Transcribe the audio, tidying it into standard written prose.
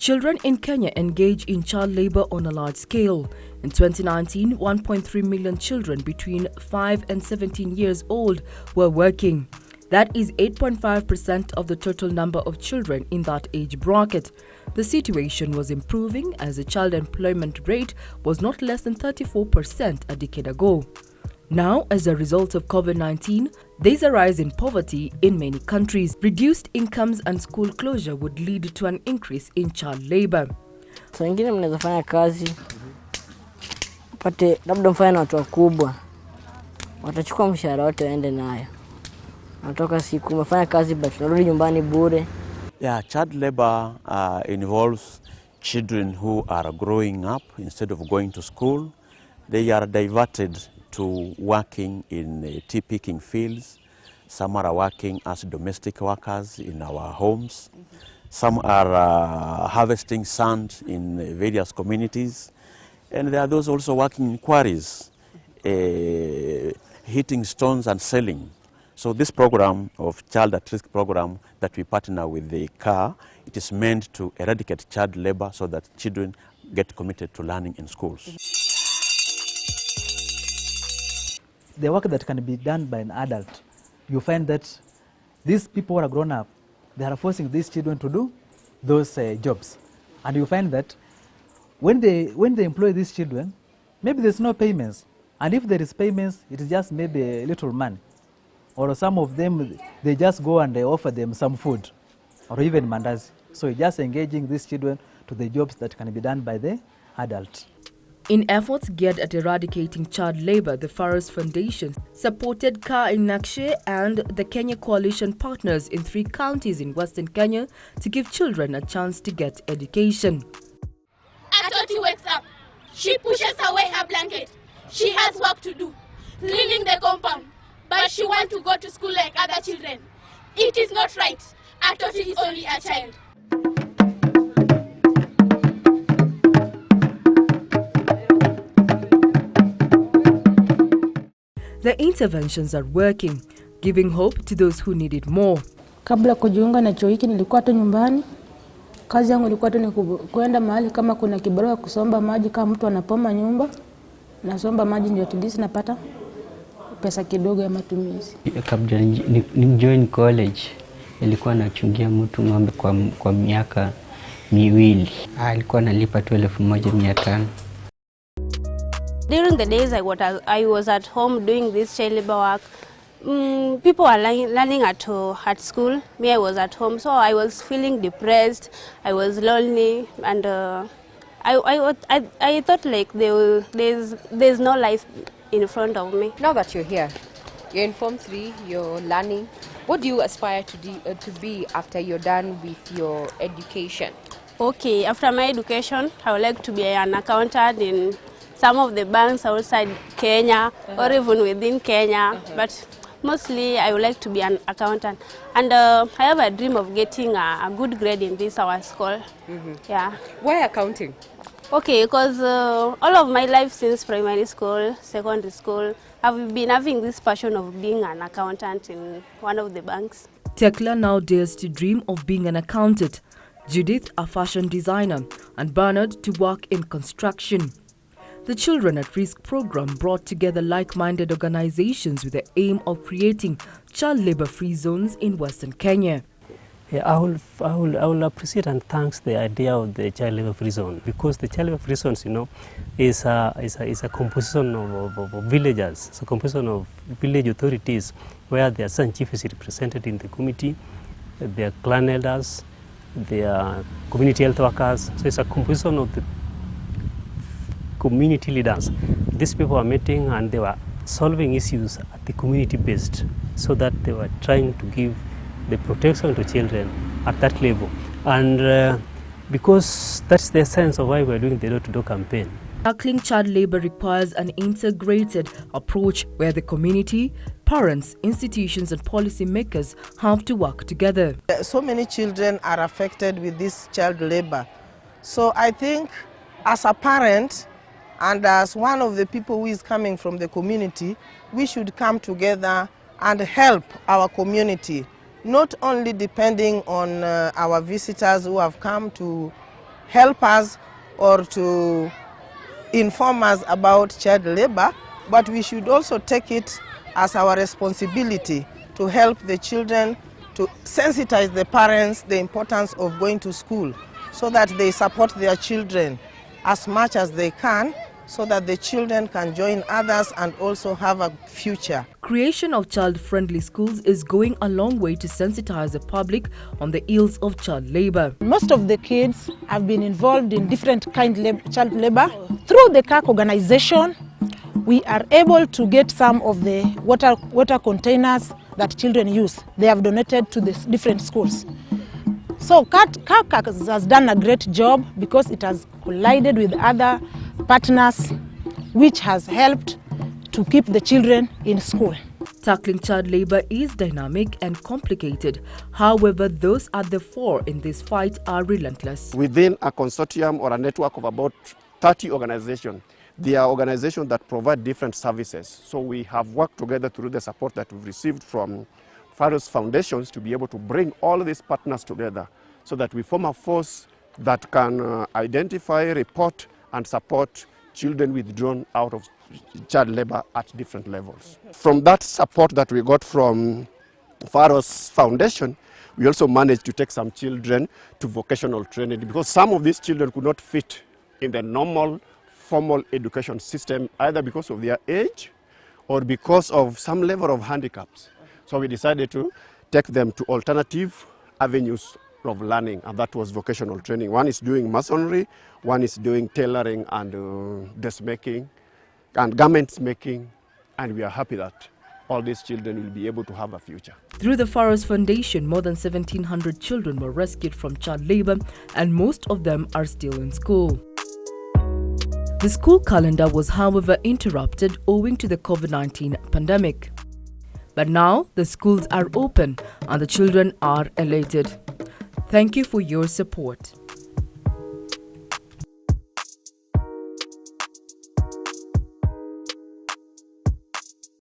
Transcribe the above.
Children in Kenya engage in child labor on a large scale. In 2019, 1.3 million children between 5 and 17 years old were working. That is 8.5% of the total number of children in that age bracket. The situation was improving as the child employment rate was not less than 34% a decade ago. Now, as a result of COVID-19, there's a rise in poverty in many countries. Reduced incomes and school closure would lead to an increase in child labor. So wengine mnaweza fanya kazi pate labda mfanye na watu wakubwa. Watachukua mshahara wote waende nayo. Natoka siku umefanya kazi but unarudi nyumbani bure. Yeah, child labor involves children who are growing up instead of going to school. They are diverted to working in tea picking fields. Some are working as domestic workers in our homes. Some are harvesting sand in various communities. And there are those also working in quarries, hitting stones and selling. So this program of Child at Risk program that we partner with the CAR, it is meant to eradicate child labor so that children get committed to learning in schools. The work that can be done by an adult, you find that these people who are grown up, they are forcing these children to do those jobs. And you find that when they employ these children, maybe there's no payments. And if there is payments, it is just maybe a little money. Or some of them, they just go and they offer them some food or even mandazi. So just engaging these children to the jobs that can be done by the adult. In efforts geared at eradicating child labor, the Pharus Foundation supported CAR in Actie and the Kenya Coalition partners in 3 counties in Western Kenya to give children a chance to get education. Atoti wakes up. She pushes away her blanket. She has work to do, cleaning the compound, but she wants to go to school like other children. It is not right. Atoti is only a child. The interventions are working, giving hope to those who need it more. Kabla kujiunga na chuo hiki nilikuwa tu nyumbani. Kazi yangu ilikuwa tu ni kwenda mahali kama kuna kibarua kusomba maji kama mtu anapoma nyumba. Nasomba maji ndio tilisi napata pesa kidogo ya matumizi. Kabla ni join college nilikuwa nachungia mtu ng'ombe kwa miaka miwili. Alikuwa nalipa tu 1,500. During the days I was at home doing this child labor work, people were learning at school. Me, I was at home, so I was feeling depressed. I was lonely, and I thought like there's no life in front of me. Now that you're here, you're in Form 3, you're learning. What do you aspire to be after you're done with your education? Okay, after my education, I would like to be an accountant in some of the banks outside Kenya or even within Kenya, but mostly I would like to be an accountant. And I have a dream of getting a good grade in this our school. Yeah. Why accounting? Okay, because all of my life since primary school, secondary school, I've been having this passion of being an accountant in one of the banks. Tekla now dares to dream of being an accountant, Judith a fashion designer, and Bernard to work in construction. The Children at Risk program brought together like-minded organizations with the aim of creating child labor-free zones in Western Kenya. Yeah, I will appreciate and thanks the idea of the child labor-free zone, because the child labor-free zones, is a composition of villagers. It's a composition of village authorities where their son chief is represented in the committee, their clan elders, their community health workers. So it's a composition of the community leaders. These people are meeting and they were solving issues at the community based, so that they were trying to give the protection to children at that level. And because that's the sense of why we're doing the door-to-door campaign. Tackling child labor requires an integrated approach where the community, parents, institutions and policymakers have to work together. So many children are affected with this child labor. So I think as a parent, and as one of the people who is coming from the community, we should come together and help our community, not only depending on our visitors who have come to help us or to inform us about child labor, but we should also take it as our responsibility to help the children, to sensitize the parents the importance of going to school so that they support their children as much as they can, so that the children can join others and also have a future. Creation of child-friendly schools is going a long way to sensitize the public on the ills of child labor. Most of the kids have been involved in different child labor. Through the Kerk organization, we are able to get some of the water containers that children use. They have donated to the different schools. So Kerk has done a great job because it has collided with other partners, which has helped to keep the children in school. Tackling child labor is dynamic and complicated. However, those at the fore in this fight are relentless. Within a consortium or a network of about 30 organizations, there are organizations that provide different services. So we have worked together through the support that we've received from Pharus foundations to be able to bring all these partners together so that we form a force that can identify, report, and support children withdrawn out of child labor at different levels. From that support that we got from Pharus Foundation, we also managed to take some children to vocational training because some of these children could not fit in the normal formal education system, either because of their age or because of some level of handicaps. So we decided to take them to alternative avenues of learning, and that was vocational training. One is doing masonry, one is doing tailoring and dress making and garments making, and we are happy that all these children will be able to have a future. Through the Pharus Foundation, more than 1,700 children were rescued from child labor, and most of them are still in school. The school calendar was, however, interrupted owing to the COVID-19 pandemic. But now the schools are open and the children are elated. Thank you for your support.